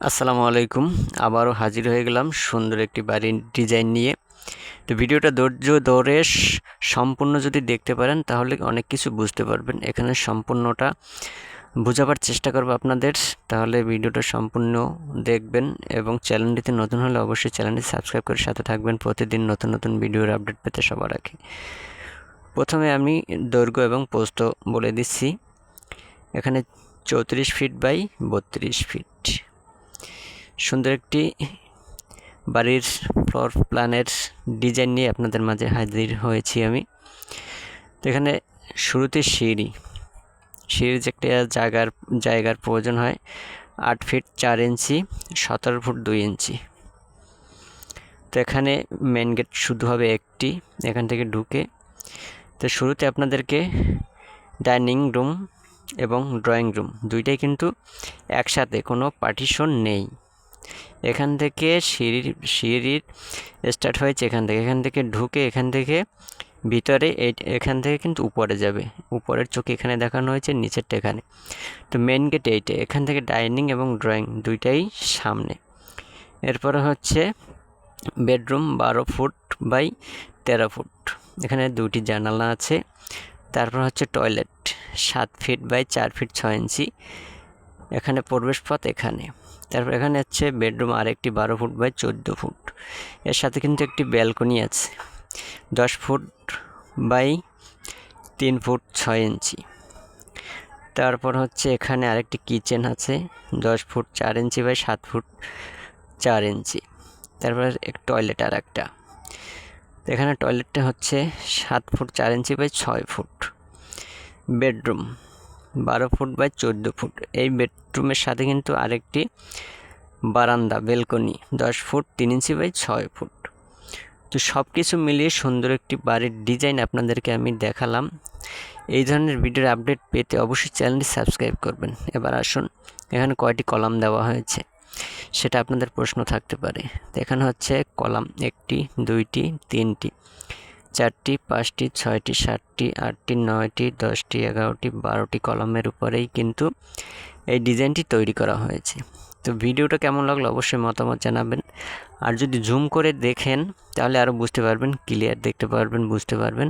আসসালামু আলাইকুম। আবারও হাজির হয়ে গেলাম সুন্দর একটি বাড়ির ডিজাইন নিয়ে। তো ভিডিওটা ধৈর্য ধরে সম্পূর্ণ যদি দেখতে পারেন তাহলে অনেক কিছু বুঝতে পারবেন। এখানে সম্পূর্ণটা বোঝাবার চেষ্টা করব আপনাদের, তাহলে ভিডিওটা সম্পূর্ণ দেখবেন এবং চ্যানেলটিতে নতুন হলে অবশ্যই চ্যানেলটি সাবস্ক্রাইব করে সাথে থাকবেন প্রতিদিন নতুন নতুন ভিডিওর আপডেট পেতে সবার আগে। প্রথমে আমি দৈর্ঘ্য এবং প্রস্থ বলে দিচ্ছি। এখানে 34 ফিট বাই 32 ফিট সুন্দর একটি বাড়ির ফ্লোর প্ল্যানের ডিজাইন নিয়ে আপনাদের মাঝে হাজির হয়েছি আমি। তো এখানে শুরুতে সিঁড়ির যে একটা জায়গার প্রয়োজন হয় 8 ফিট 4 ইঞ্চি 17 ফুট 2 ইঞ্চি। তো এখানে মেন গেট শুধু হবে একটি, এখান থেকে ঢুকে। তো শুরুতে আপনাদেরকে ডাইনিং রুম এবং ড্রয়িং রুম দুইটাই কিন্তু একসাথে, কোনো পার্টিশন নেই। এখান থেকে সিঁড়ির স্টার্ট হয়েছে এখান থেকে ঢুকে এখান থেকে ভিতরে এখান থেকে কিন্তু উপরে যাবে। উপরের চোখ এখানে দেখানো হয়েছে, নিচেরটা এখানে। তো মেন গেট এইটা, এখান থেকে ডাইনিং এবং ড্রয়িং দুইটাই সামনে। এরপরে হচ্ছে বেডরুম 12 ফুট বাই 13 ফুট, এখানে দুটি জানালা আছে। তারপর হচ্ছে টয়লেট 7 ফিট বাই 4 ফিট 6 ইঞ্চি, এখানে প্রবেশ পথ এখানে। তারপর এখানে হচ্ছে বেডরুম আরেকটি 12 ফুট বাই 14 ফুট, এর সাথে কিন্তু একটি ব্যালকনি আছে 10 ফুট বাই 3 ফুট 6 ইঞ্চি। তারপর হচ্ছে এখানে আরেকটি কিচেন আছে 10 foot 4 inch by 7 foot 4 inch. তারপর এক টয়লেট আর একটা, এখানে টয়লেটটা হচ্ছে 7 foot 4 inch by 6 foot. Bedroom 12 foot by 14 foot, এই বেডরুমের সাথে কিন্তু আরেকটি বারান্দা balcony 10 foot 3 inch by 6 foot. তো সব কিছু মিলিয়ে সুন্দর একটি বাড়ির ডিজাইন আপনাদেরকে আমি দেখালাম। এই ধরনের ভিডিওর আপডেট পেতে অবশ্যই চ্যানেলটি সাবস্ক্রাইব করবেন। এবার আসুন, এখানে কয়টি কলাম দেওয়া হয়েছে সেটা আপনাদের প্রশ্ন থাকতে পারে। তো এখানে হচ্ছে কলাম 1টি 2টি 3টি 4টি 5টি 6টি 7টি 8টি 9টি 10টি 11টি 12টি কলামের উপরেই কিন্তু এই ডিজাইনটি তৈরি করা হয়েছে। তো ভিডিওটা কেমন লাগলো অবশ্যই মতামত জানাবেন। আর যদি জুম করে দেখেন তাহলে আরও বুঝতে পারবেন, ক্লিয়ার দেখতে পারবেন, বুঝতে পারবেন।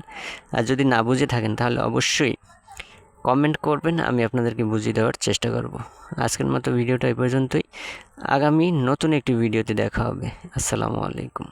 আর যদি না বুঝে থাকেন তাহলে অবশ্যই কমেন্ট করবেন, আমি আপনাদেরকে বুঝিয়ে দেওয়ার চেষ্টা করব। আজকের মতো ভিডিওটা এই পর্যন্তই। আগামী নতুন একটি ভিডিওতে দেখা হবে। আসসালামু আলাইকুম।